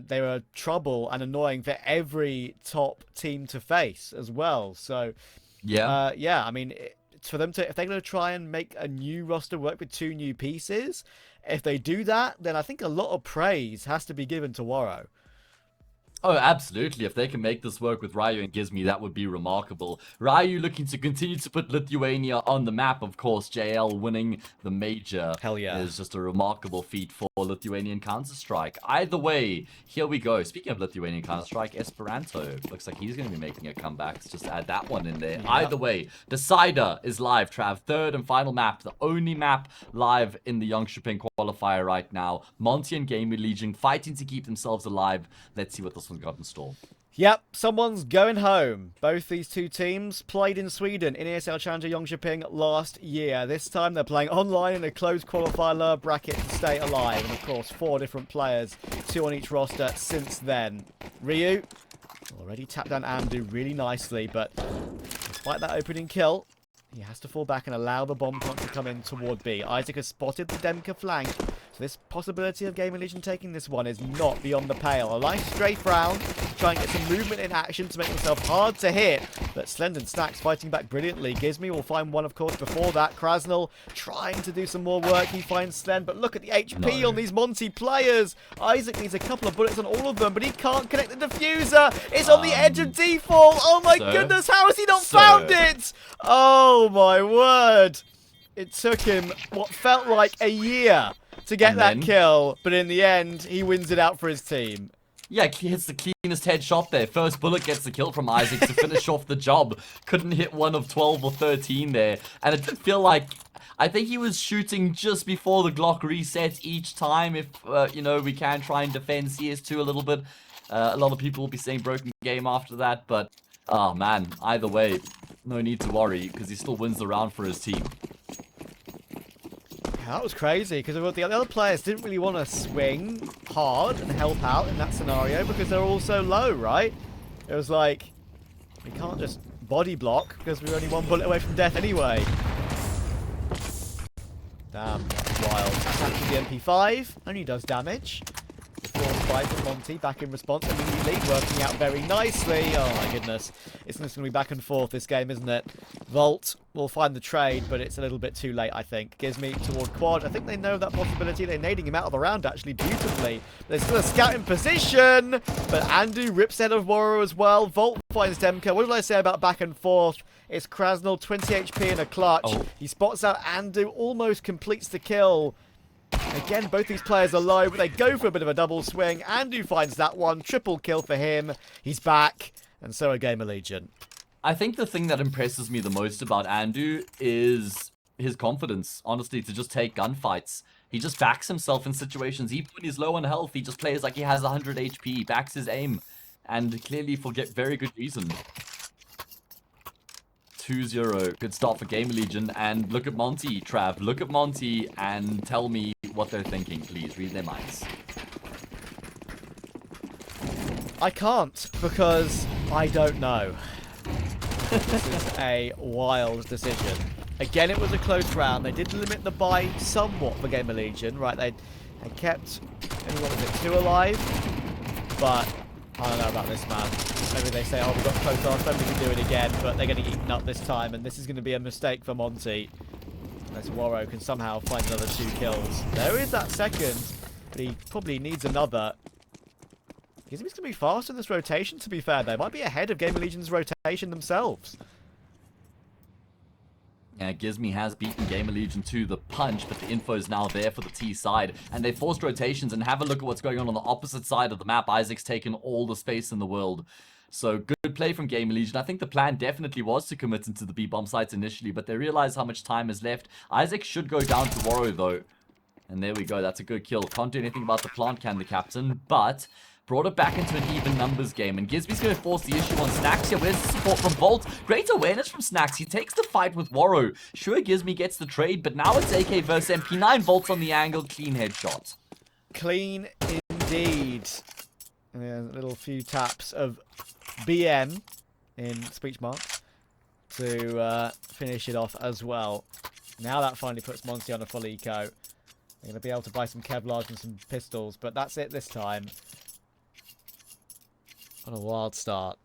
they were trouble and annoying for every top team to face as well. So, yeah, I mean, for them to, if they're going to try and make a new roster work with 2 new pieces, if they do that, then I think a lot of praise has to be given to Waro. Oh, absolutely. If they can make this work with Ryu and Gizmi, that would be remarkable. Ryu looking to continue to put Lithuania on the map. Of course, JL winning the major is just a remarkable feat for Lithuanian Counter-Strike. Either way, here we go. Speaking of Lithuanian Counter-Strike, Esperanto. Looks like he's going to be making a comeback. Let's just add that one in there. Either way, Decider is live, Trav. 3rd and final map. The only map live in the Jönköping qualifier right now. Monte and GamerLegion fighting to keep themselves alive. Let's see what this one's got in store. Yep, someone's going home. Both these 2 teams played in Sweden in ESL Challenger Jönköping last year. This time they're playing online in a closed qualifier lower bracket to stay alive. And of course, 4 different players, 2 on each roster since then. Ryu already tapped down aNdu really nicely, but despite that opening kill, he has to fall back and allow the bomb plant to come in toward B. isak has spotted the Demka flank, so this possibility of GamerLegion taking this one is not beyond the pale. A nice strafe round, try and get some movement in action to make himself hard to hit, but Slend and Snacks fighting back brilliantly. Gizmi will find one, of course, before that. Krasnal trying to do some more work. He finds Slend, but look at the HP on these Monte players. isak needs a couple of bullets on all of them, but he can't connect the diffuser. It's on the edge of default. Oh my goodness, how has he not found it? Oh my word. It took him what felt like a year to get that kill, but in the end, he wins it out for his team. Yeah, he hits the cleanest headshot there. First bullet gets the kill from isak to finish off the job. Couldn't hit one of 12 or 13 there. And it did feel like, I think he was shooting just before the Glock resets each time. If, you know, we can try and defend CS2 a little bit. A lot of people will be saying broken game after that. But, oh man, either way, no need to worry because he still wins the round for his team. That was crazy, because the other players didn't really want to swing hard and help out in that scenario because they're all so low, right? It was like, we can't just body block because we're only 1 bullet away from death anyway. Damn, that's wild. Attacking the MP5, only does damage. Before fight from Monte, back in response immediately, working out very nicely. Oh my goodness. It's just going to be back and forth this game, isn't it? Volt will find the trade, but it's a little bit too late, I think. Gizmi toward Quad. I think they know that possibility. They're nading him out of the round, actually, beautifully. There's still a scout in position, but aNdu rips out of Waro as well. Volt finds Demka. What did I say about back and forth? It's Krasnal, 20 HP in a clutch. He spots out aNdu, almost completes the kill. Again, both these players are low, but they go for a bit of a double swing. aNdu finds that one. Triple kill for him. He's back, and so are GamerLegion. I think the thing that impresses me the most about aNdu is his confidence, honestly, to just take gunfights. He just backs himself in situations. Even when he's low on health, he just plays like he has 100 HP, backs his aim, and clearly for very good reason. 2-0. Good start for GamerLegion. And look at Monte, Trav. Look at Monte and tell me what they're thinking, please. Read their minds. I can't, because I don't know. This is a wild decision. Again, it was a close round. They did limit the buy somewhat for GamerLegion, right? They kept, what was it, 2 alive? But I don't know about this, man. Maybe they say, oh, we've got close on, so we can do it again, but they're getting eaten up this time, and this is going to be a mistake for Monte. Unless Waro can somehow find another 2 kills. There is that second, but he probably needs another. He's going to be fast in this rotation, to be fair. They might be ahead of GamerLegion's rotation themselves. Yeah, Gizmi has beaten GamerLegion to the punch, but the info is now there for the T side. And they forced rotations, and have a look at what's going on the opposite side of the map. isak's taken all the space in the world. So good play from GamerLegion. I think the plan definitely was to commit into the B-bomb sites initially, but they realized how much time is left. isak should go down to Waro, though. And there we go. That's a good kill. Can't do anything about the plant, can the captain, but brought it back into an even numbers game. And Gizmi's going to force the issue on Snacks here. Where's the support from Volt? Great awareness from Snacks. He takes the fight with Waro. Sure, Gizmi gets the trade, but now it's AK versus MP9. Volt's on the angle. Clean headshot. Clean indeed. And a little few taps of BM in speech marks to finish it off as well. Now that finally puts Monte on a full eco. They're going to be able to buy some Kevlars and some pistols, but that's it this time. What a wild start.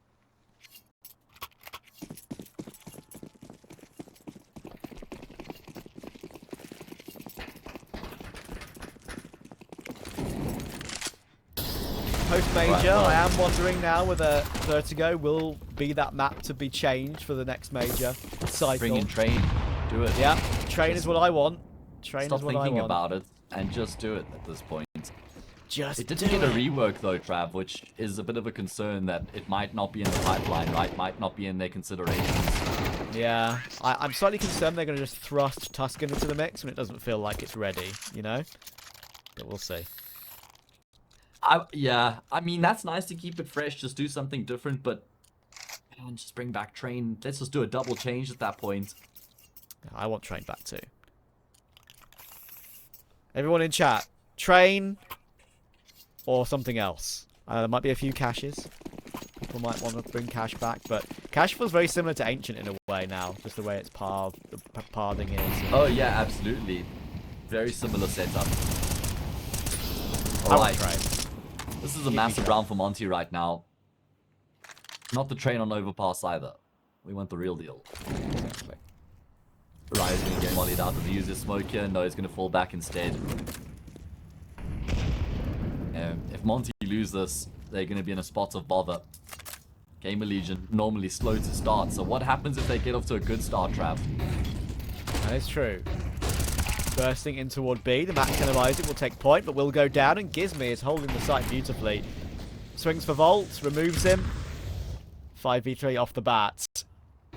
Post-major, I am wondering now whether Vertigo will be that map to be changed for the next major cycle. Bring in Train. Do it. Yeah, Train is what I want. Train Stop is what I want. thinking about it and just do it at this point. Just It didn't get a rework though, Trav, which is a bit of a concern that it might not be in the pipeline, right? Might not be in their considerations. Yeah, I'm slightly concerned they're going to just thrust Tuscan into the mix when it doesn't feel like it's ready, you know? But we'll see. Yeah, I mean, that's nice to keep it fresh, just do something different, but man, just bring back Train. Let's just do a double change at that point. I want Train back too. Everyone in chat, Train or something else. There might be a few caches. People might want to bring cache back, but cache feels very similar to Ancient in a way now, just the way it's pathing is. Oh yeah, absolutely. Very similar setup. I want Alright. Train. This is a massive round for Monte right now. Not the Train on overpass either. We want the real deal. Exactly. Ryan's going to get mollied out of the user smoke here. No, he's going to fall back instead. If Monte lose this, they're going to be in a spot of bother. GamerLegion normally slow to start. So what happens if they get off to a good start, Trav? That is true. Bursting in toward B. The Max Isaac will take point, but will go down, and Gizmy is holding the site beautifully. Swings for Volt, removes him. 5v3 off the bat.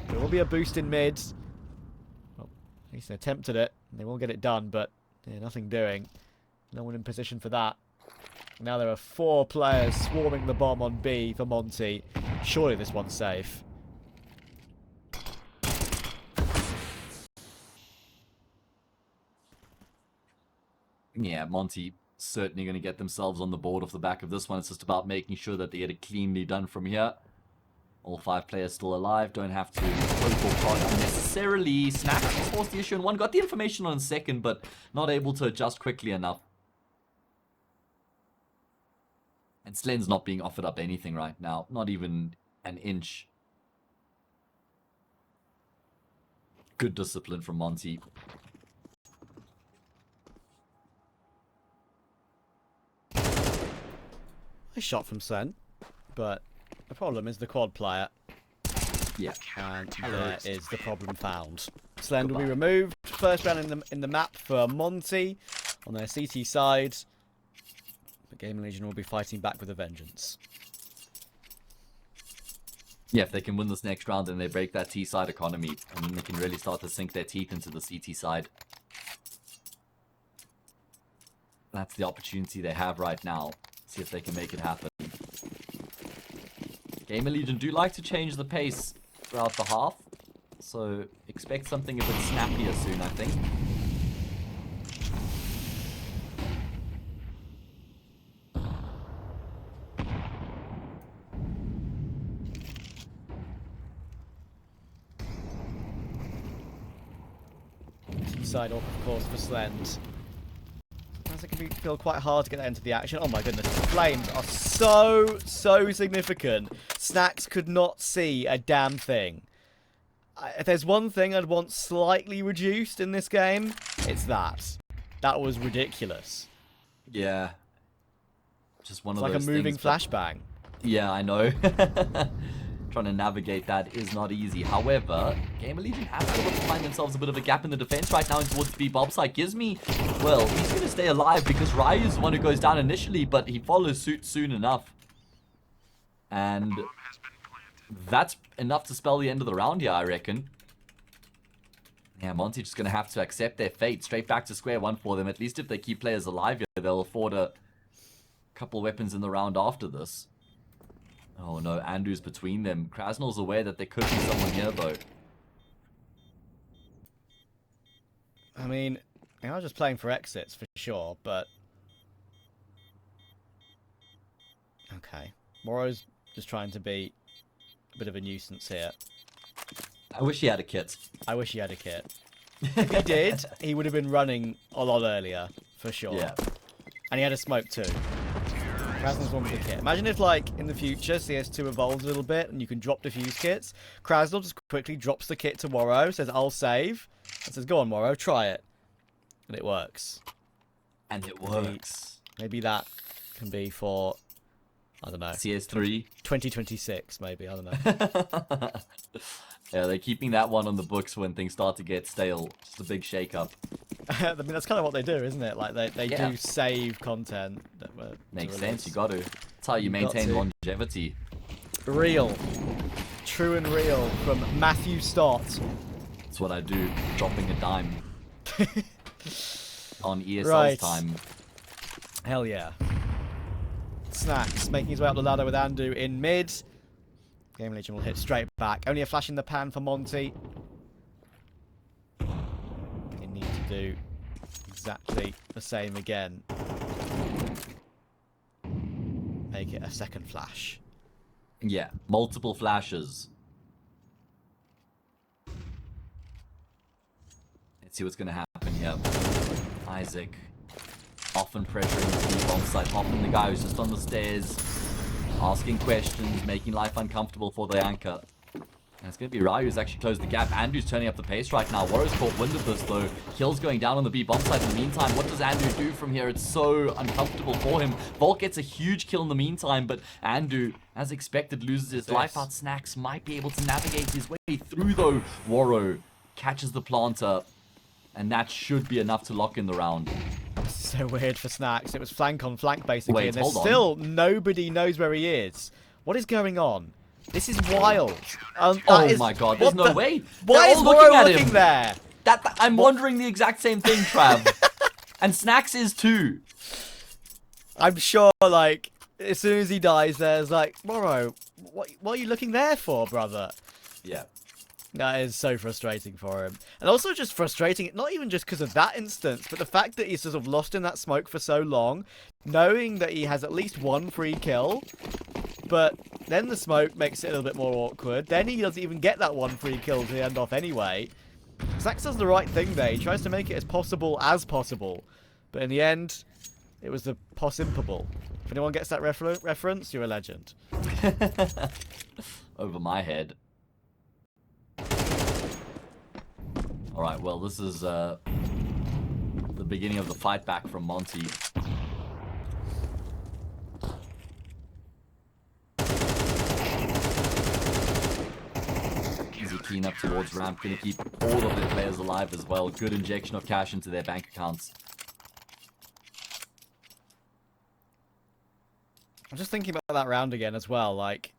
There will be a boost in mid. Well, at least they attempted it. They will get it done, but yeah, nothing doing. No one in position for that. Now there are 4 players swarming the bomb on B for Monte. Surely this one's safe. Yeah, Monte certainly going to get themselves on the board off the back of this one. It's just about making sure that they get it cleanly done from here. All 5 players still alive. Don't have to protocol necessarily. Snap forced the issue in 1. Got the information on 2nd, but not able to adjust quickly enough. And Slen's not being offered up anything right now. Not even an inch. Good discipline from Monte. Nice shot from Sen, but the problem is the quad player. Yeah. And there is the problem found. Slend will be removed. First round in the map for Monte on their CT side. But GamerLegion will be fighting back with a vengeance. Yeah, if they can win this next round, then they break that T-side economy. And then they can really start to sink their teeth into the CT side. That's the opportunity they have right now. See if they can make it happen. GamerLegion do like to change the pace throughout the half. So expect something a bit snappier soon, I think. Side off, of course, for Slend. Sometimes it can feel quite hard to get into the action. Oh my goodness, the flames are so significant. Snacks could not see a damn thing. If there's one thing I'd want slightly reduced in this game, it's that. That was ridiculous. Yeah. Just one It's of like those a moving things, but- flashbang. Yeah, I know. Trying to navigate that is not easy. However, GamerLegion have been able to find themselves a bit of a gap in the defense right now towards B. Bobside. Gizmy, well, he's going to stay alive because Ryu is the one who goes down initially, but he follows suit soon enough. And that's enough to spell the end of the round here, I reckon. Yeah, Monte just going to have to accept their fate. Straight back to square one for them. At least if they keep players alive here, they'll afford a couple weapons in the round after this. Oh no, aNdu's between them. Krasnal's aware that there could be someone here though. I mean, I was just playing for exits for sure, but... Okay. Moro's just trying to be a bit of a nuisance here. I wish he had a kit. I wish he had a kit. If he did, he would have been running a lot earlier, for sure. Yeah. And he had a smoke too. Krasnal's one with the kit. Imagine if, like, in the future, CS2 evolves a little bit and you can drop defuse kits. Krasnal just quickly drops the kit to Warrow, says, I'll save, and says, go on, Warrow, try it. And it works. And it works. Maybe that can be for, I don't know. CS3. 2026, maybe. I don't know. Yeah, they're keeping that one on the books when things start to get stale. Just a big shake-up. I mean, that's kind of what they do, isn't it? Like, they do save content. Makes sense, you got to. That's how you maintain longevity. Real. True and real from Matthew Stott. That's what I do, dropping a dime. On ESL's Right. time. Hell yeah. Snacks making his way up the ladder with aNdu in mid. GamerLegion will hit straight back. Only a flash in the pan for Monte. You need to do exactly the same again. Make it a second flash. Yeah, multiple flashes. Let's see what's going to happen here. isak. Often pressuring the bomb site. Often the guy who's just on the stairs. Asking questions, making life uncomfortable for the anchor. And it's going to be Ryu who's actually closed the gap. aNdu's turning up the pace right now. Warrow's caught wind of this though. Kill's going down on the B bomb site in the meantime. What does aNdu do from here? It's so uncomfortable for him. Volt gets a huge kill in the meantime, but aNdu, as expected, loses his life out. Snacks might be able to navigate his way through though. Warrow catches the planter, and that should be enough to lock in the round. So weird for Snacks. It was flank on flank basically, Wait, and there's hold on. still nobody knows where he is. What is going on? This is wild. Oh my god, there's no way. Why They're is all Warrow looking at looking him. there? I'm wondering the exact same thing, Trav. And Snacks is too. I'm sure, like, as soon as he dies, there's like, Warrow, what are you looking there for, brother? Yeah. That is so frustrating for him. And also just frustrating, not even just because of that instance, but the fact that he's sort of lost in that smoke for so long, knowing that he has at least one free kill, but then the smoke makes it a little bit more awkward. Then he doesn't even get that one free kill to end off anyway. Snacks does the right thing there. He tries to make it as possible. But in the end, it was the possible. If anyone gets that reference, you're a legend. Over my head. Alright, well, this is the beginning of the fight back from Monte. Easy clean up towards ramp. Gonna keep all of their players alive as well. Good injection of cash into their bank accounts. I'm just thinking about that round again as well, like,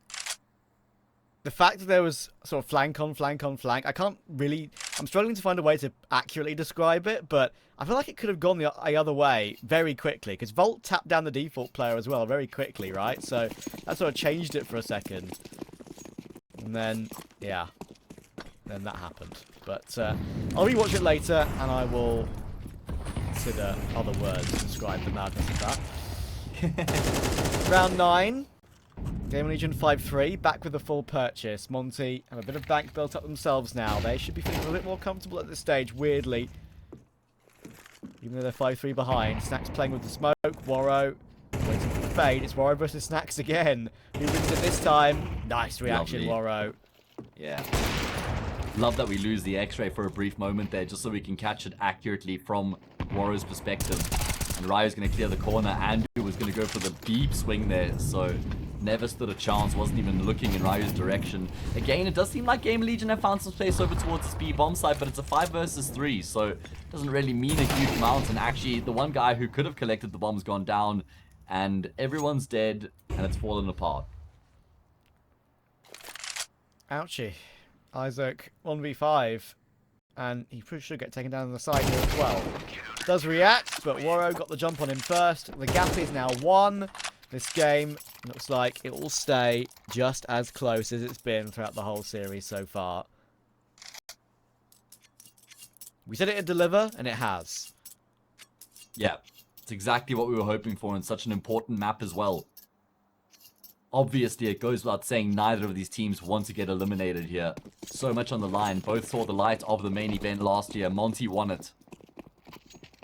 the fact that there was sort of flank on flank on flank, I'm struggling to find a way to accurately describe it, but I feel like it could have gone the other way very quickly, because Volt tapped down the default player as well very quickly, right? So that sort of changed it for a second. And then, yeah, then that happened. But I'll rewatch it later, and I will consider other words to describe the madness of that. Round 9. GamerLegion 5-3, back with the full purchase. Monte have a bit of bank built up themselves now. They should be feeling a bit more comfortable at this stage, weirdly. Even though they're 5-3 behind. Snacks playing with the smoke. Warrow waiting for the fade. It's Warrow versus Snacks again. Who wins it this time? Nice reaction, Lovely. Warrow. Yeah. Love that we lose the X-ray for a brief moment there, just so we can catch it accurately from Warrow's perspective. And Ryu's going to clear the corner. aNdu was going to go for the deep swing there, so never stood a chance, wasn't even looking in Ryu's direction. Again, it does seem like GamerLegion have found some space over towards the speed bomb site, but it's a 5 versus 3, so it doesn't really mean a huge amount. And actually, the one guy who could have collected the bomb's gone down, and everyone's dead, and it's fallen apart. Ouchie. isak 1v5. And he pretty should get taken down on the side here as well. Does react, but Warrow got the jump on him first. The gap is now 1. This game looks like it will stay just as close as it's been throughout the whole series so far. We said it'd deliver, and it has. Yeah, it's exactly what we were hoping for in such an important map as well. Obviously, it goes without saying neither of these teams want to get eliminated here. So much on the line. Both saw the light of the main event last year. Monte won it.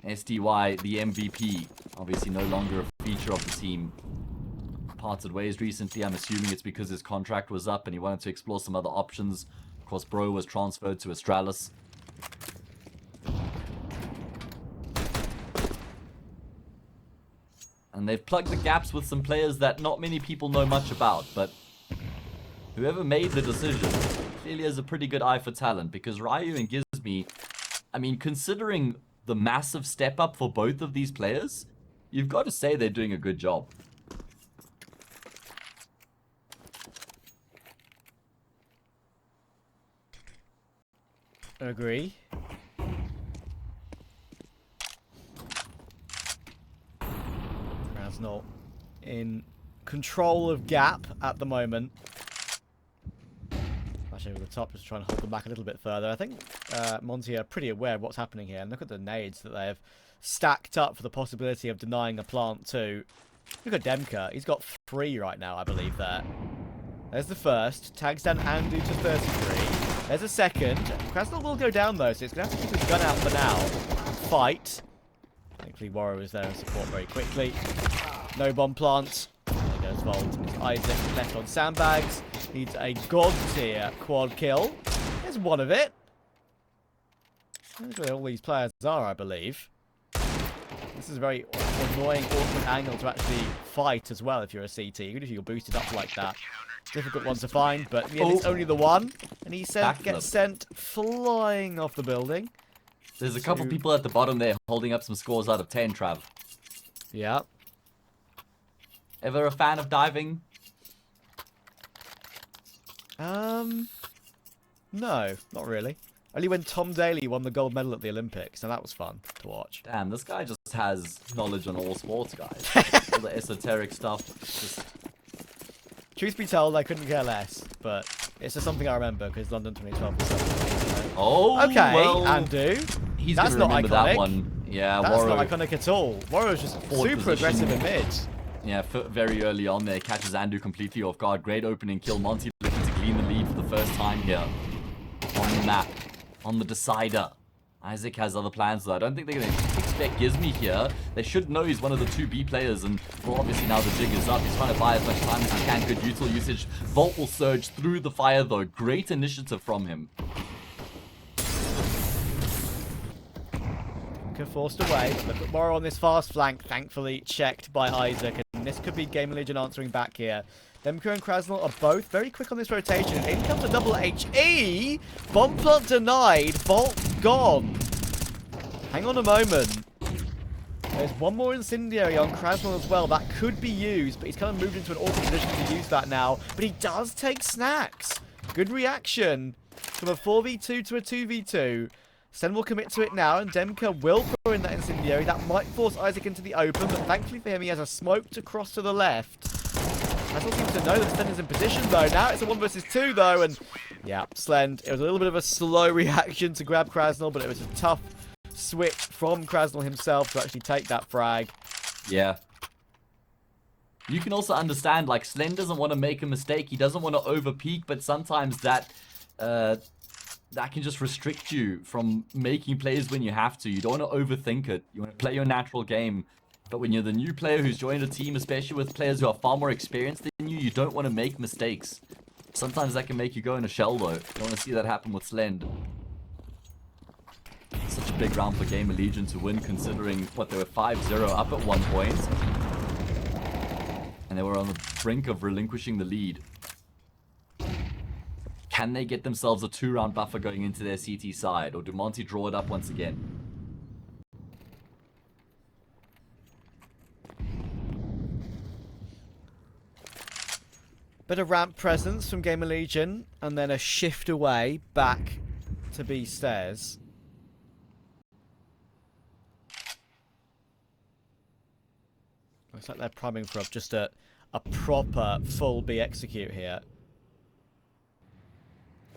SDY, the MVP. Obviously no longer a feature of the team. parted ways recently. I'm assuming it's because his contract was up and he wanted to explore some other options. Of course, Bro was transferred to Astralis. And they've plugged the gaps with some players that not many people know much about, but whoever made the decision clearly has a pretty good eye for talent, because Ryu and Gizmi, I mean, considering the massive step up for both of these players, you've got to say they're doing a good job. Agree. Krasnal in control of gap at the moment. Flash over the top, just trying to hold them back a little bit further. I think Monte are pretty aware of what's happening here. And look at the nades that they have stacked up for the possibility of denying a plant too. Look at Demka. He's got 3 right now, I believe, there. There's the first. Tags down aNdu to 33. There's a second. Krasnal will go down, though, so he's going to have to keep his gun out for now. Fight. Thankfully, Warrow is there and support very quickly. No bomb plant. There goes Volt. It's Isaac left on sandbags. Needs a god-tier quad kill. There's one of it. That's where all these players are, I believe. This is a very annoying, awkward angle to actually fight as well if you're a CT. Even if you're boosted up like that. Difficult one to find, but yeah, it's only the one. And he gets sent flying off the building. There's a couple people at the bottom there holding up some scores out of 10, Trav. Yeah. Ever a fan of diving? No, not really. Only when Tom Daly won the gold medal at the Olympics, and that was fun to watch. Damn, this guy just has knowledge on all sports, guys. All the esoteric stuff. Just... Truth be told, I couldn't care less, but it's just something I remember because London 2012 was something. Oh, okay, well, aNdu. He's That's gonna not remember iconic. that one. Yeah, That's Warrow, not iconic at all. Warrow's just super aggressive in mid. Yeah, very early on there, catches aNdu completely off guard. Great opening kill. Monte looking to glean the lead for the first time here. On the map. On the decider. Isaac has other plans though. I don't think they're going to expect Gizmi here. They should know he's one of the 2B players, and well, obviously now the jig is up. He's trying to buy as much time as he can. Good util usage. Volt will surge through the fire though. Great initiative from him. Forced away. Look at Morrow on this fast flank, thankfully checked by Isaac. And this could be GamerLegion answering back here. Demka and Krasnal are both very quick on this rotation. In comes a double HE. Bomb plant denied. Volt gone. Hang on a moment. There's one more incendiary on Krasnal as well. That could be used, but he's kind of moved into an awkward position to use that now. But he does take snacks. Good reaction from a 4v2 to a 2v2. Sen will commit to it now, and Demka will throw in that incendiary. That might force Isaac into the open, but thankfully for him, he has a smoke to cross to the left. Krasnal seems to know that Slend is in position, though. Now it's a 1 versus 2, though, and yeah, Slend, it was a little bit of a slow reaction to grab Krasnal, but it was a tough switch from Krasnal himself to actually take that frag. Yeah. You can also understand, like, Slend doesn't want to make a mistake. He doesn't want to over-peak, but sometimes that can just restrict you from making plays when you have to. You don't want to overthink it. You want to play your natural game. But when you're the new player who's joined a team, especially with players who are far more experienced than you don't want to make mistakes. Sometimes that can make you go in a shell, though. You don't want to see that happen with Slend. Such a big round for GamerLegion to win, considering what, they were 5-0 up at one point. And they were on the brink of relinquishing the lead. Can they get themselves a 2-round buffer going into their CT side? Or do Monte draw it up once again? Bit of ramp presence from GamerLegion, and then a shift away back to B stairs. Looks like they're priming for just a proper full B execute here.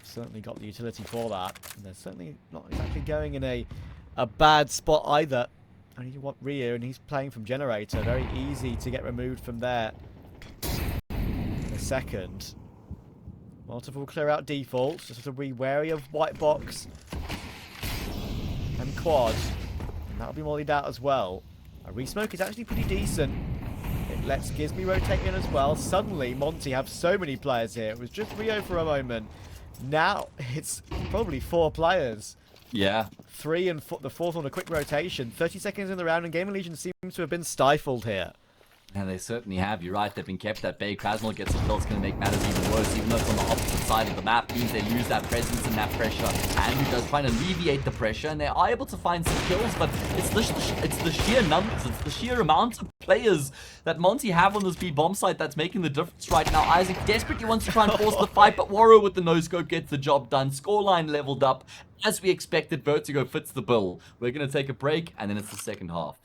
Certainly got the utility for that. And they're certainly not exactly going in a bad spot either. Only you want Ryu, and he's playing from Generator. Very easy to get removed from there. In a second. Multiple clear out defaults. Just have to be wary of white box and quad. And that'll be mollied out as well. A resmoke is actually pretty decent. It Let's Gizmi rotate in as well. Suddenly, Monte have so many players here. It was just Rio for a moment. Now, it's probably 4 players. Yeah. 3 and the 4th on a quick rotation. 30 seconds in the round, and GamerLegion seems to have been stifled here. And they certainly have. You're right, they've been kept at bay. Krasnal gets a kill, it's going to make matters even worse, even though it's on the opposite side of the map. Means they lose that presence and that pressure. aNdu does try and alleviate the pressure, and they are able to find some kills, but it's the sheer numbers, it's the sheer amount of players that Monte have on this B bomb site that's making the difference right now. Isaac desperately wants to try and force the fight, but Waro with the no-scope gets the job done. Scoreline leveled up. As we expected, Vertigo fits the bill. We're going to take a break, and then it's the second half.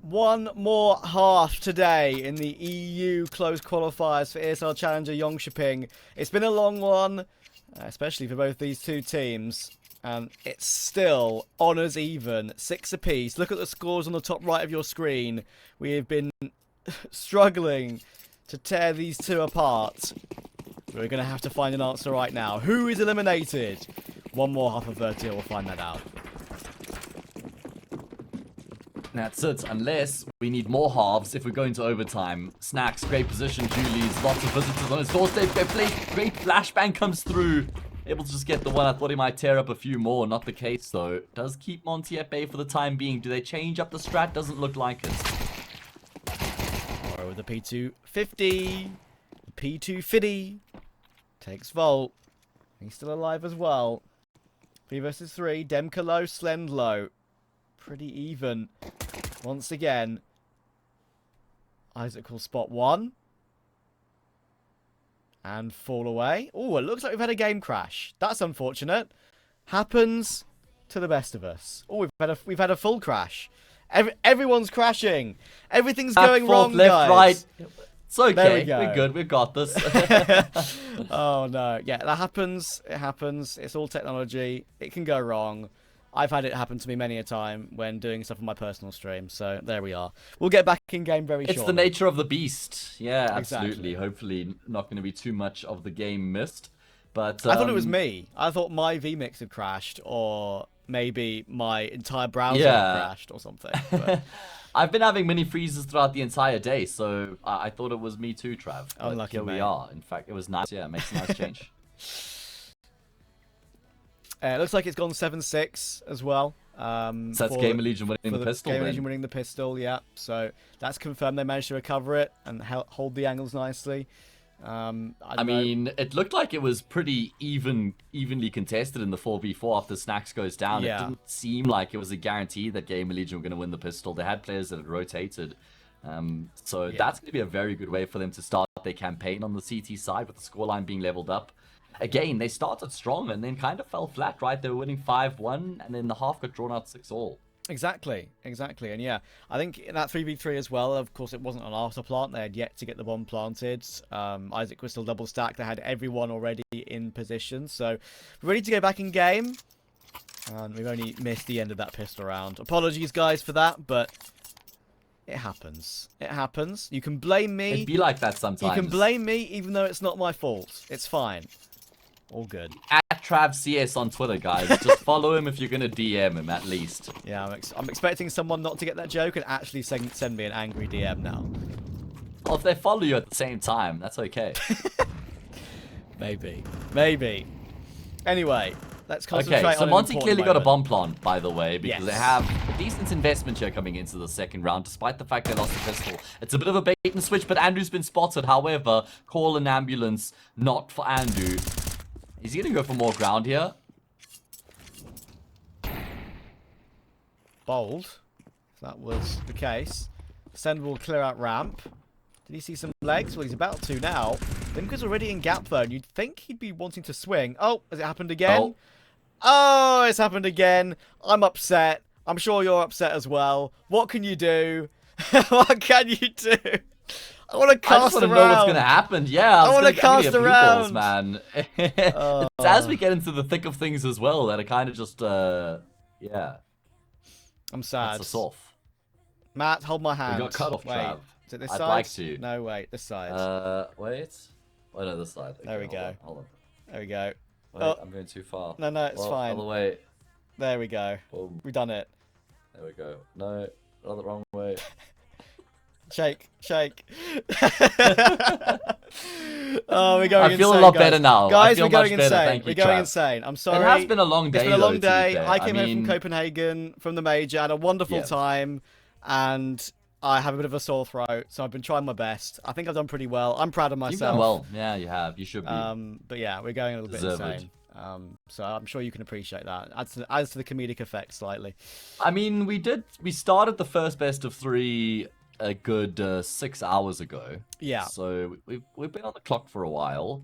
One more half today in the EU close qualifiers for ESL Challenger Jönköping. It's been a long one, especially for both these two teams. And it's still honours even, 6 apiece. Look at the scores on the top right of your screen. We have been struggling to tear these two apart. We're going to have to find an answer right now. Who is eliminated? One more half of Vertigo, we'll find that out. That's it, unless we need more halves if we're going to overtime. Snacks, great position, Julie's, lots of visitors on his doorstep, great flashbang comes through. able to just get the one. I thought he might tear up a few more. Not the case, though. Does keep Monte at bay for the time being. Do they change up the strat? Doesn't look like it. Or with the P250. The P250. Takes Volt. He's still alive as well. 3 versus 3. Demka low, Slend low. Pretty even. Once again. Isaac will spot 1. And fall away. Oh, it looks like we've had a game crash. That's unfortunate. Happens to the best of us. Oh, we've had a full crash. Everyone's crashing. Everything's going wrong, left, guys. right. It's okay. There we go. We're good. We've got this. Oh no. Yeah, that happens. It happens. It's all technology. It can go wrong. I've had it happen to me many a time when doing stuff on my personal stream. So there we are. We'll get back in game very shortly. It's the nature of the beast. Yeah, absolutely. Exactly. Hopefully not going to be too much of the game missed. But I thought it was me. I thought my vMix had crashed, or maybe my entire browser had crashed or something. But... I've been having mini freezes throughout the entire day, so I thought it was me too, Trav. But unlucky, here we mate. are. In fact, it was nice. Yeah, it makes a nice change. It looks like it's gone 7-6 as well. So that's GamerLegion winning the pistol. GamerLegion winning the pistol, yeah. So that's confirmed they managed to recover it and hold the angles nicely. I mean, it looked like it was pretty evenly contested in the 4v4 after Snacks goes down. Yeah. It didn't seem like it was a guarantee that GamerLegion were going to win the pistol. They had players that had rotated. So that's going to be a very good way for them to start their campaign on the CT side with the scoreline being leveled up. Again, they started strong and then kind of fell flat, right? They were winning 5-1 and then the half got drawn out 6-all. Exactly. And yeah, I think in that 3v3 as well, of course, it wasn't an after plant. They had yet to get the bomb planted. Isaac was still double stacked. They had everyone already in position. So we're ready to go back in game. And we've only missed the end of that pistol round. Apologies, guys, for that, but it happens. It happens. You can blame me. It'd be like that sometimes. You can blame me even though it's not my fault. It's fine. All good. At TravCS on Twitter, guys. Just follow him if you're going to DM him, at least. Yeah, I'm expecting someone not to get that joke and actually send me an angry DM now. Well, if they follow you at the same time, that's okay. Maybe. Anyway, let's concentrate on okay, so an Monte important clearly got a moment. bomb plant, by the way, because Yes. they have a decent investment here coming into the second round, despite the fact they lost the pistol. It's a bit of a bait and switch, but aNdu's been spotted. However, call an ambulance, not for aNdu. Is he going to go for more ground here? Bold. If that was the case. Send will clear out ramp. Did he see some legs? Well, he's about to now. Limka's already in gap zone. You'd think he'd be wanting to swing. Oh, has it happened again? Oh, it's happened again. I'm upset. I'm sure you're upset as well. What can you do? What can you do? I want to cast I just want to know what's going to happen. Yeah, I want to cast around, man. It's as we get into the thick of things as well that are kind of just, yeah. I'm sad. That's us off. Matt, hold my hand. We got cut off, wait, Trav. is it this I'd side? like to. No, wait, this side. Wait. Oh, no, this side. Okay, There we go. Hold on. There we go. Wait, Oh. I'm going too far. No, it's fine. Other way. There we go. Boom. We've done it. There we go. No, the wrong way. Shake. Oh, we're going insane. I feel a lot guys. better now. Guys, I feel we're going much better. insane. Thank you, We're going Trav. insane. I'm sorry. It has been a long day. It's been a long though, day. to be fair. I came home from Copenhagen from the major, had a wonderful time, and I have a bit of a sore throat, so I've been trying my best. I think I've done pretty well. I'm proud of myself. You've done well. Yeah, you have. You should be. But yeah, we're going a little bit insane. So I'm sure you can appreciate that. Adds to the comedic effect slightly. I mean, we started the first best of 3 a good 6 hours ago. Yeah. So we've been on the clock for a while.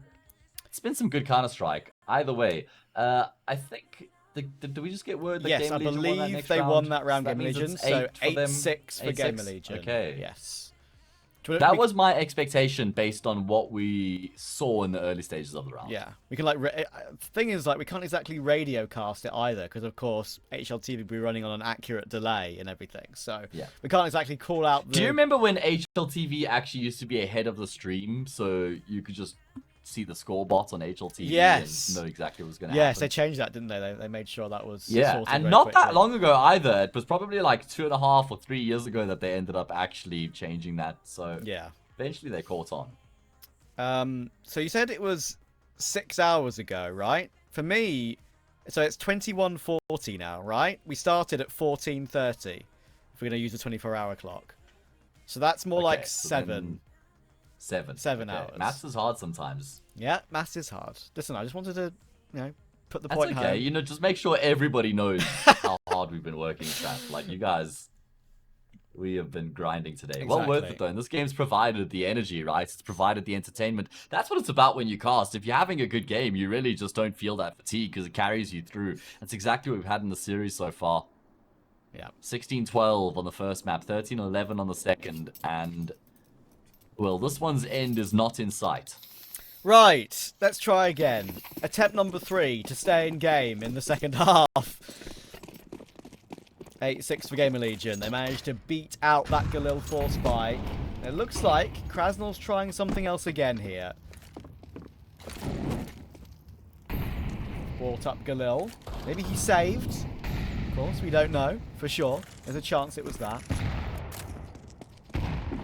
It's been some good Counter-Strike. Either way, I think. Did we just get word that yes, GamerLegion I won that believe next they round? won that round, That means GamerLegion. it's So 8 8-6 for 8-6? GamerLegion. Okay. Yes. That was my expectation based on what we saw in the early stages of the round. Yeah, we can thing is we can't exactly radio cast it either because of course HLTV will be running on an accurate delay and everything. So yeah, we can't exactly call out. Do you remember when HLTV actually used to be ahead of the stream, so you could just see the score bot on HLTV and know exactly what was going to happen? Yes, they changed that, didn't they? They made sure that was and very not quickly. that long ago either. It was probably like 2.5 or 3 years ago that they ended up actually changing that. So yeah, eventually they caught on. So you said it was 6 hours ago, right? for me, so it's 21:40 now, right? We started at 14:30. If we're going to use the 24-hour clock. So that's more like so 7. 7 hours. Maths is hard sometimes. Yeah, maths is hard. Listen, I just wanted to, put the That's point okay. home. Just make sure everybody knows how hard we've been working, chat. Like, you guys, we have been grinding today. Well worth it, though. And this game's provided the energy, right? It's provided the entertainment. That's what it's about when you cast. If you're having a good game, you really just don't feel that fatigue because it carries you through. That's exactly what we've had in the series so far. Yeah. 16-12 on the first map, 13-11 on the second, and, well, this one's end is not in sight. Right, let's try again. Attempt number 3 to stay in game in the second half. 8-6 for GamerLegion. They managed to beat out that Galil force buy. It looks like Krasnal's trying something else again here. Brought up Galil. Maybe he saved. Of course, we don't know for sure. There's a chance it was that.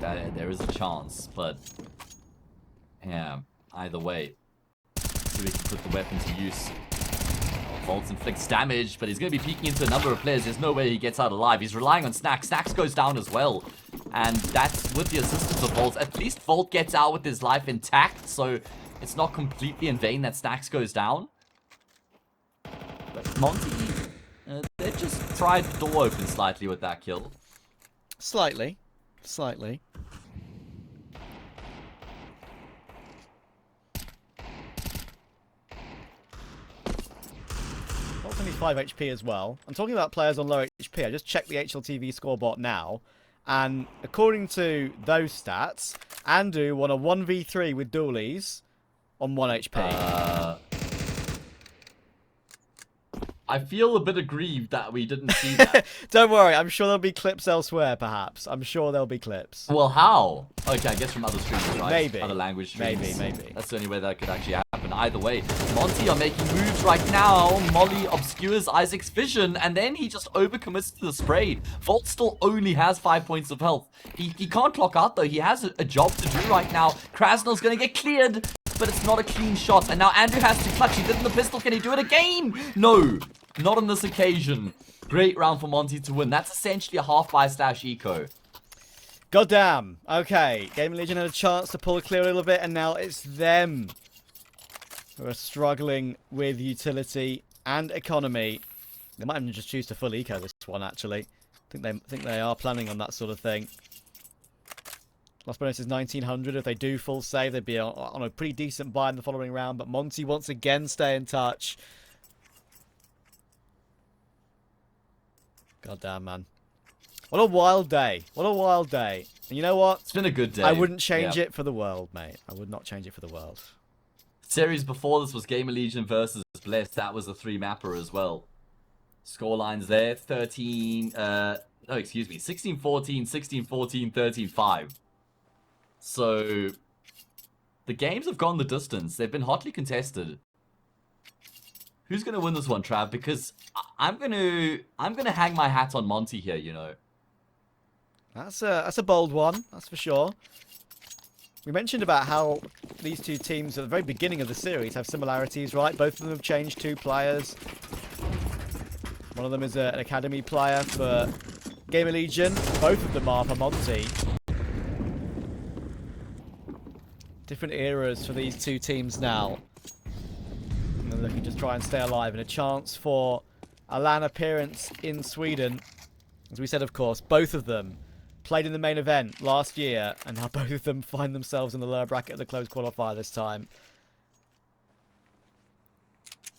There is a chance, but yeah, either way. So we can put the weapon to use. Volts inflicts damage, but he's going to be peeking into a number of players. There's no way he gets out alive. He's relying on Snacks. Snacks goes down as well. And that's with the assistance of Volts. At least Volt gets out with his life intact, so it's not completely in vain that Snacks goes down. But Monte, they just pried the door open slightly with that kill. Slightly. Slightly. Volt's only 5 HP as well. I'm talking about players on low HP. I just checked the HLTV scoreboard now. And according to those stats, aNdu won a 1v3 with Doolies on 1 HP. I feel a bit aggrieved that we didn't see that. Don't worry, I'm sure there'll be clips elsewhere, perhaps. I'm sure there'll be clips. Well, how? Okay, I guess from other streams, right? Maybe. Other language streams. Maybe. That's the only way that could actually happen. Either way, Monte are making moves right now. Molly obscures Isaac's vision, and then he just overcommits to the spray. Volt still only has 5 points of health. He can't clock out, though. He has a job to do right now. Krasnal's going to get cleared, but it's not a clean shot. And now aNdu has to clutch. He did in the pistol. Can he do it again? No. Not on this occasion. Great round for Monte to win. That's essentially a half buy slash eco. Goddamn. Okay. GamerLegion had a chance to pull it clear a little bit, and now it's them who are struggling with utility and economy. They might even just choose to full eco this one, actually. I think they are planning on that sort of thing. Lost bonus is 1900. If they do full save, they'd be on a pretty decent buy in the following round. But Monte once again stay in touch. God damn, man. What a wild day. What a wild day. And you know what? It's been a good day. I wouldn't change it for the world, mate. I would not change it for the world. Series before this was GamerLegion versus Bless. That was a 3-mapper as well. Scorelines there. 16-14, 16-14, 13-5. So the games have gone the distance. They've been hotly contested. Who's gonna win this one, Trav? Because I'm gonna hang my hat on Monte here, you know. That's a bold one, that's for sure. We mentioned about how these two teams at the very beginning of the series have similarities, right? Both of them have changed 2 players. One of them is an academy player for GamerLegion. Both of them are for Monte. Different eras for these two teams now. And they're looking to try and stay alive. And a chance for a LAN appearance in Sweden. As we said, of course, both of them played in the main event last year. And now both of them find themselves in the lower bracket of the closed qualifier this time.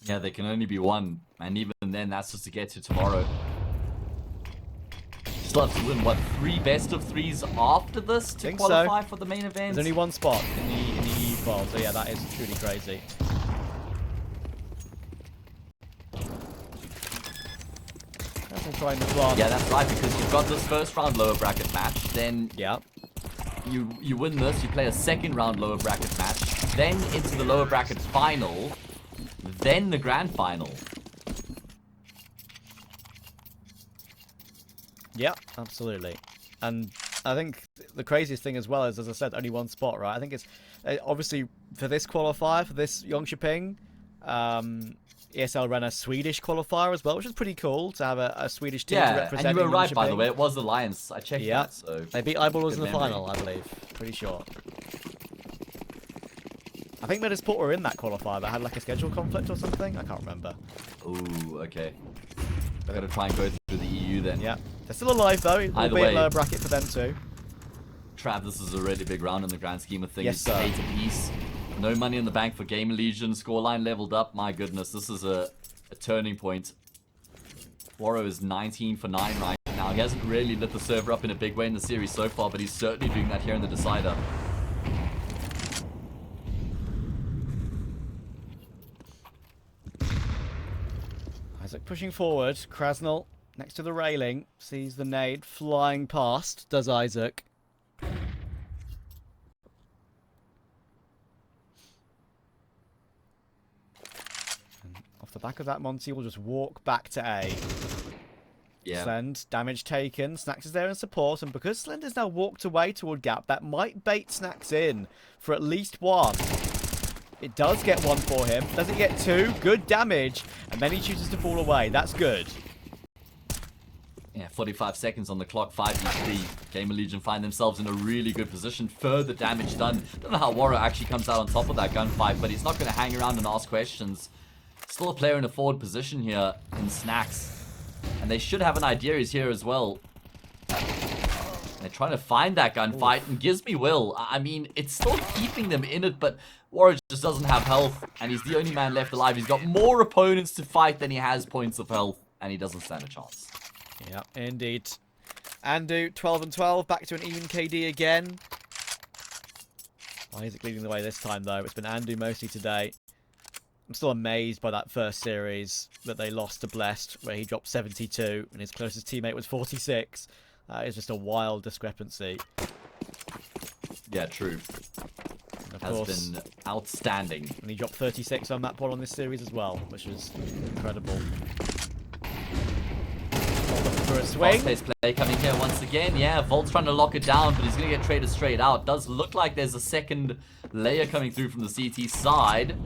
Yeah, there can only be one. And even then, that's just to get to tomorrow. Still have to win, what, 3 best of 3s after this to qualify for the main event? There's only one spot in the EU qual, so yeah, that is truly crazy. Trying to plant. Yeah, that's right, because you've got this first round lower bracket match, then you win this, you play a second round lower bracket match, then into the lower bracket final, then the grand final. Yeah, absolutely. And I think the craziest thing as well is, as I said, only one spot, right? I think it's obviously for this qualifier, for this Jönköping, ESL ran a Swedish qualifier as well, which is pretty cool to have a Swedish team to Yeah, represent. and you were right, by the Jönköping. way. It was Alliance. I checked that, so... They beat Eyeballs in the memory. final, I believe. Pretty sure. I think Medisport were in that qualifier that had like a schedule conflict or something. I can't remember. Ooh, okay. I gotta try and go through the EU then. Yeah. They're still alive though. Either Albeit way, lower bracket for them too. Trav, this is a really big round in the grand scheme of things. Yes, sir. 8 apiece. No money in the bank for GamerLegion. Scoreline leveled up. My goodness, this is a turning point. Waro is 19 for 9 right now. He hasn't really lit the server up in a big way in the series so far, but he's certainly doing that here in the decider. Isaac pushing forward. Krasnal next to the railing. Sees the nade flying past. Does Isaac. And off the back of that, Monte will just walk back to A. Yeah. Slend, damage taken. Snacks is there in support. And because Slend has now walked away toward Gap, that might bait Snacks in for at least one. It does get one for him. Does it get two? Good damage. And then he chooses to fall away. That's good. Yeah, 45 seconds on the clock, 5v3. GamerLegion find themselves in a really good position. Further damage done. Don't know how Waro actually comes out on top of that gunfight, but he's not going to hang around and ask questions. Still a player in a forward position here in Snacks. And they should have an idea he's here as well. They're trying to find that gunfight, and Gizmy will. I mean, it's still keeping them in it, but Warrior just doesn't have health, and he's the only man left alive. He's got more opponents to fight than he has points of health, and he doesn't stand a chance. Yeah, indeed. aNdu, 12 and 12, back to an even KD again. Isaac leading the way this time, though. It's been aNdu mostly today. I'm still amazed by that first series that they lost to Blessed, where he dropped 72, and his closest teammate was 46. That is just a wild discrepancy. Yeah, true. And of Has course, been outstanding. and he dropped 36 on that pod on this series as well, which is incredible. For a swing. Fast-paced play coming here once again. Yeah, Volt's trying to lock it down, but he's going to get traded straight out. Does look like there's a second layer coming through from the CT side.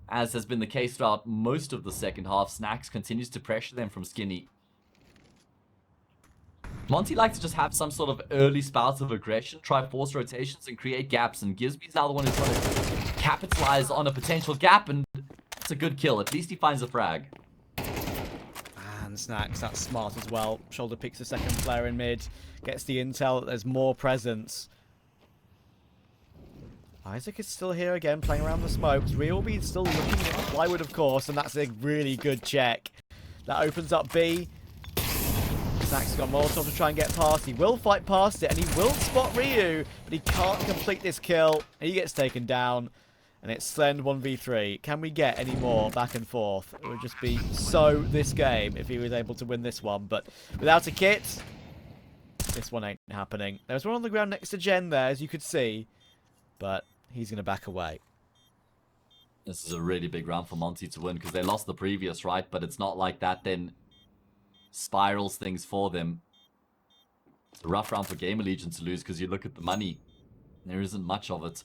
As has been the case throughout most of the second half, Snacks continues to pressure them from Skinny. Monte likes to just have some sort of early spouts of aggression, try force rotations, and create gaps. And Gizby's now the one who's trying to capitalize on a potential gap, and it's a good kill. At least he finds a frag. And Snacks, that's smart as well. Shoulder picks the second player in mid, gets the intel that there's more presence. Isaac is still here again, playing around the smokes. Realby still looking at the plywood, of course, and that's a really good check. That opens up B. Snacks got Molotov to try and get past. He will fight past it, and he will spot Ryu, but he can't complete this kill. He gets taken down, and it's Slend 1v3. Can we get any more back and forth? It would just be so this game if he was able to win this one, but without a kit, this one ain't happening. There's one on the ground next to Jen there, as you could see, but he's going to back away. This is a really big round for Monte to win because they lost the previous, right? But it's not like that then spirals things for them. It's a rough round for GamerLegion to lose because you look at the money. There isn't much of it.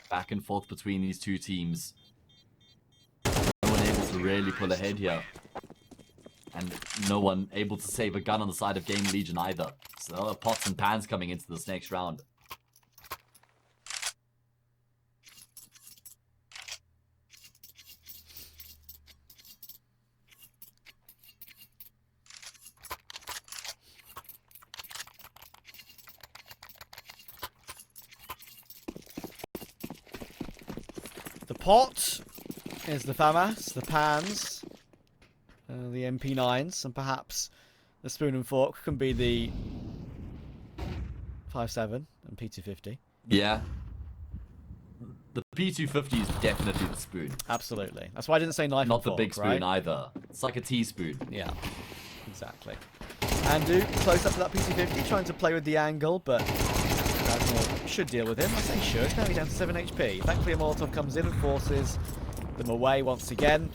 Back and forth between these two teams. No one able to really pull ahead here. And no one able to save a gun on the side of GamerLegion either. So pots and pans coming into this next round. The pot is the FAMAS, the pans, the MP9s, and perhaps the spoon and fork can be the 5.7 and P250. Yeah. The P250 is definitely the spoon. Absolutely. That's why I didn't say knife Not and the fork, big spoon right? either. It's like a teaspoon. Yeah, exactly. aNdu close up to that P250, trying to play with the angle, but Krasnal should deal with him. I say should. Now he's down to 7 HP. Thankfully, a Molotov comes in and forces them away once again.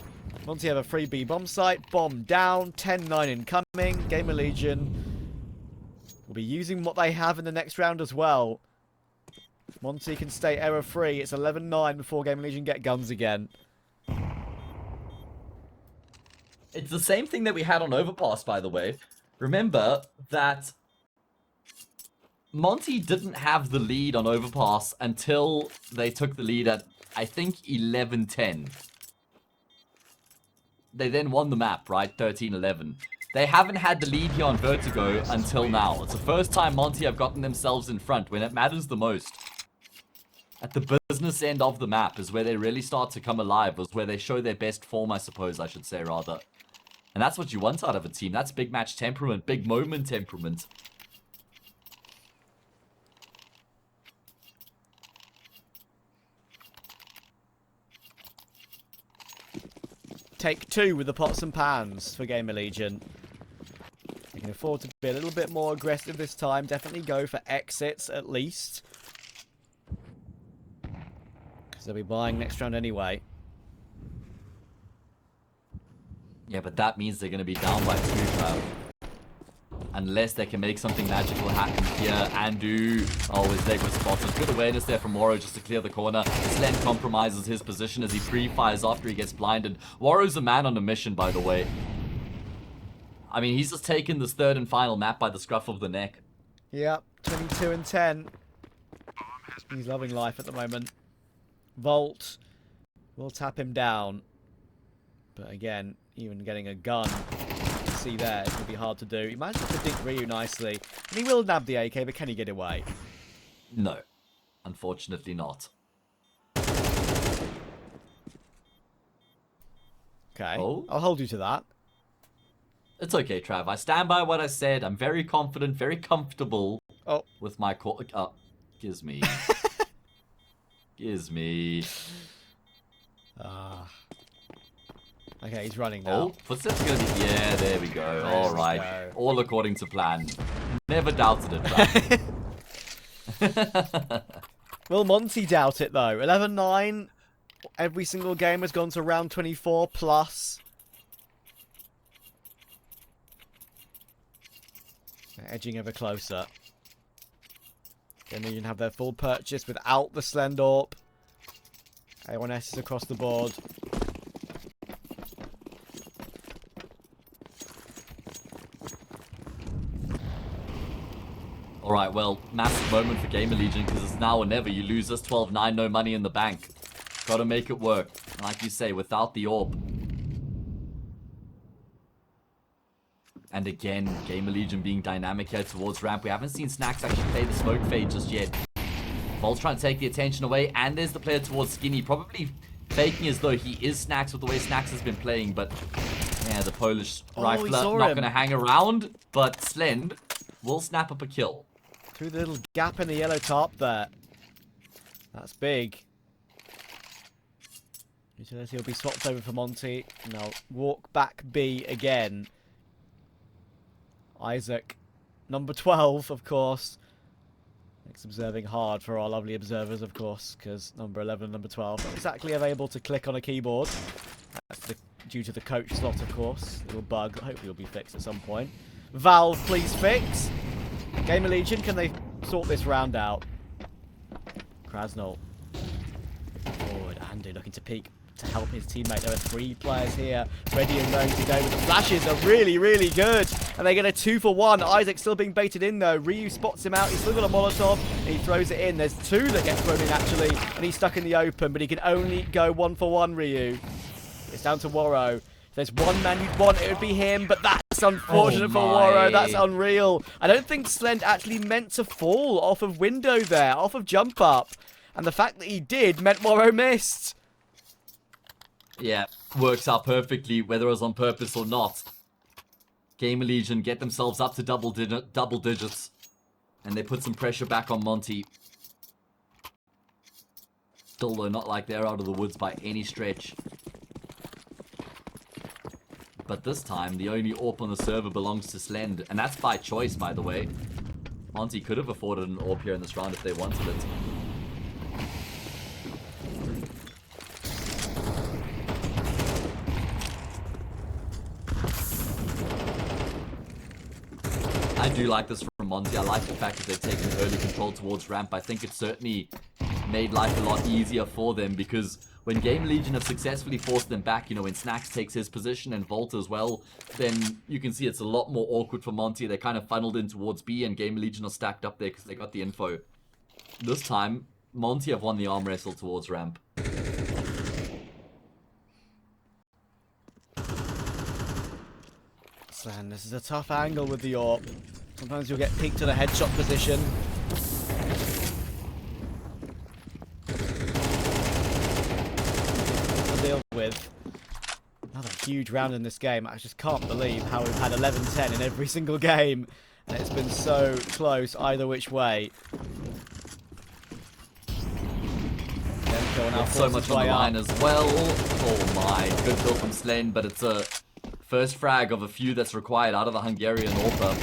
Monte have a free B bomb site. Bomb down. 10-9 incoming. GamerLegion will be using what they have in the next round as well. Monte can stay error-free. It's 11-9 before GamerLegion get guns again. It's the same thing that we had on Overpass, by the way. Remember that Monte didn't have the lead on Overpass until they took the lead at, I think, 11-10. They then won the map, right? 13-11. They haven't had the lead here on Vertigo until now. It's the first time Monte have gotten themselves in front when it matters the most. At the business end of the map is where they really start to come alive, is where they show their best form, I suppose I should say, rather. And that's what you want out of a team. That's big match temperament, big moment temperament. Take 2 with the pots and pans for GamerLegion. They can afford to be a little bit more aggressive this time. Definitely go for exits at least. Because they'll be buying next round anyway. Yeah, but that means they're going to be down by 2, Trav. Unless they can make something magical happen here. aNdu, oh, his leg was spotted. Good awareness there from Waro just to clear the corner. Slen compromises his position as he pre-fires after he gets blinded. Waro's a man on a mission, by the way. I mean, he's just taken this third and final map by the scruff of the neck. Yep, 22-10. He's loving life at the moment. Volt will tap him down. But again, even getting a gun, see there, it's going to be hard to do. He managed to predict Ryu nicely. And he will nab the AK, but can he get away? No. Unfortunately not. Okay, Oh? I'll hold you to that. It's okay, Trav. I stand by what I said. I'm very confident, very comfortable with my call. Oh, gives me. Gives me. Okay, he's running now. Oh, footsteps are going to be... Yeah, there we go. All right. All according to plan. Never doubted it, Trav. Will Monte doubt it, though? 11-9. Every single game has gone to round 24 plus. They're edging ever closer. GamerLegion have their full purchase without the Slendorp. A1S is across the board. Alright, well, massive moment for GamerLegion because it's now or never. You lose this 12-9, no money in the bank. Gotta make it work. Like you say, without the orb. And again, GamerLegion being dynamic here towards ramp. We haven't seen Snacks actually play the smoke fade just yet. Volt's trying to take the attention away, and there's the player towards Skinny. Probably faking as though he is Snacks with the way Snacks has been playing, but yeah, the Polish rifler not going to hang around, but Slend will snap up a kill. Through the little gap in the yellow top there. That's big. Utility will be swapped over for Monte. And they'll walk back B again. Isak, number 12, of course. Makes observing hard for our lovely observers, of course, because number 11 and number 12 not exactly able to click on a keyboard. That's due to the coach slot, of course. Little bug that hopefully will be fixed at some point. Valve, please fix. GamerLegion, can they sort this round out? Krasnol. Forward, aNdu looking to peek to help his teammate. There are 3 players here, ready and going to go, but the flashes are really, really good. And they get a 2-for-1. Isak still being baited in, though. Ryu spots him out. He's still got a Molotov, and he throws it in. There's 2 that get thrown in, actually, and he's stuck in the open, but he can only go 1-for-1, Ryu. It's down to Waro. If there's one man you'd want, it would be him, but that's unfortunate for Waro. That's unreal. I don't think Slend actually meant to fall off of window there, off of jump up. And the fact that he did meant Waro missed. Yeah, works out perfectly, whether it was on purpose or not. GamerLegion get themselves up to double digits. And they put some pressure back on Monte. Still, though, not like they're out of the woods by any stretch. But this time, the only AWP on the server belongs to Slend. And that's by choice, by the way. Monte could have afforded an AWP here in this round if they wanted it. I do like this from Monte. I like the fact that they've taken early control towards ramp. I think it certainly made life a lot easier for them, because when GamerLegion have successfully forced them back, you know, when Snax takes his position and Volt as well, then you can see it's a lot more awkward for Monte. They kind of funneled in towards B, and GamerLegion are stacked up there because they got the info. This time, Monte have won the arm wrestle towards ramp. And this is a tough angle with the AWP. Sometimes you'll get peeked to the headshot position. To deal with. Another huge round in this game. I just can't believe how we've had 11-10 in every single game. And it's been so close either which way. So much on the line as well. Oh my, good kill from Slen, but it's a first frag of a few that's required out of the Hungarian author.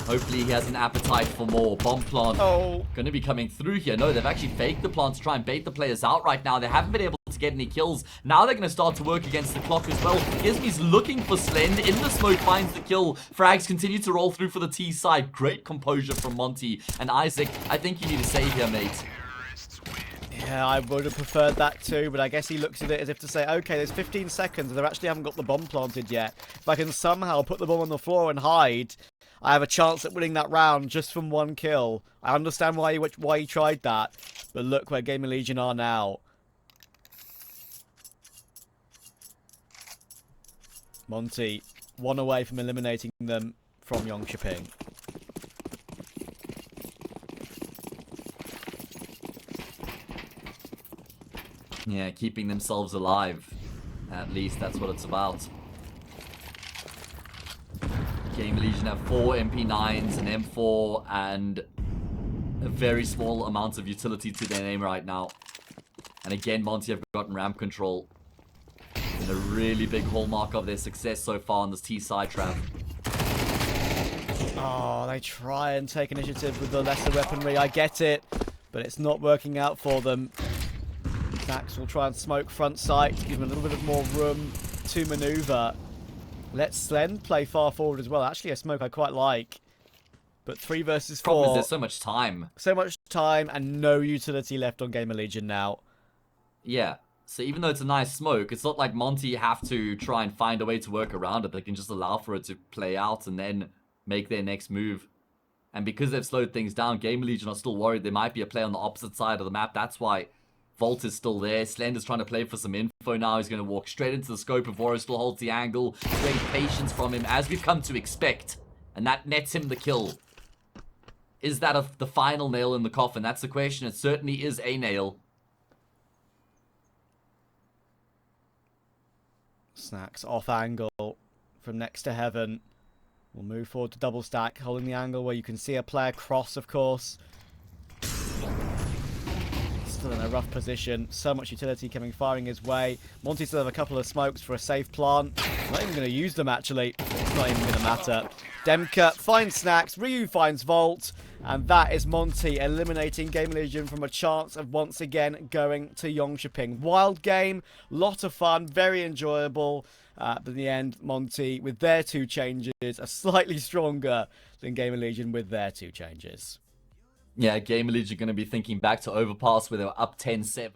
Hopefully he has an appetite for more. Bomb plant going to be coming through here. No, they've actually faked the plant to try and bait the players out right now. They haven't been able to get any kills. Now they're going to start to work against the clock as well. Gizmi's looking for Slend. In the smoke, finds the kill. Frags continue to roll through for the T side. Great composure from Monte. And isak, I think you need to save here, mate. Yeah, I would have preferred that too, but I guess he looks at it as if to say, okay, there's 15 seconds and they actually haven't got the bomb planted yet. If I can somehow put the bomb on the floor and hide, I have a chance at winning that round just from one kill. I understand why he tried that, but look where GamerLegion are now. Monte, one away from eliminating them from Jönköping. Yeah, keeping themselves alive. At least that's what it's about. GamerLegion have 4 MP9s, an M4, and a very small amount of utility to their name right now. And again, Monte have gotten ramp control. And a really big hallmark of their success so far on this T side trap. Oh, they try and take initiative with the lesser weaponry. I get it, but it's not working out for them. Snax will try and smoke front sight to give him a little bit of more room to maneuver. Let Slend play far forward as well. Actually, a smoke I quite like. But 3 versus 4. Problem is there's so much time. So much time and no utility left on GamerLegion now. Yeah. So even though it's a nice smoke, it's not like Monte have to try and find a way to work around it. They can just allow for it to play out and then make their next move. And because they've slowed things down, GamerLegion are still worried there might be a play on the opposite side of the map. That's why Volt is still there. Slend is trying to play for some info now. He's going to walk straight into the scope. Ivoro still holds the angle. Great patience from him, as we've come to expect. And that nets him the kill. Is that the final nail in the coffin? That's the question. It certainly is a nail. Snax off angle from next to heaven. We'll move forward to double stack, holding the angle where you can see a player cross, of course. Still in a rough position. So much utility coming firing his way. Monte still have a couple of smokes for a safe plant. Not even going to use them, actually. It's not even going to matter. Demka finds Snax. Ryu finds Volt. And that is Monte eliminating GamerLegion from a chance of once again going to Jönköping. Wild game. Lot of fun. Very enjoyable. But in the end, Monte, with their 2 changes, are slightly stronger than GamerLegion with their 2 changes. Yeah, GamerLegion are going to be thinking back to Overpass where they were up 10-7.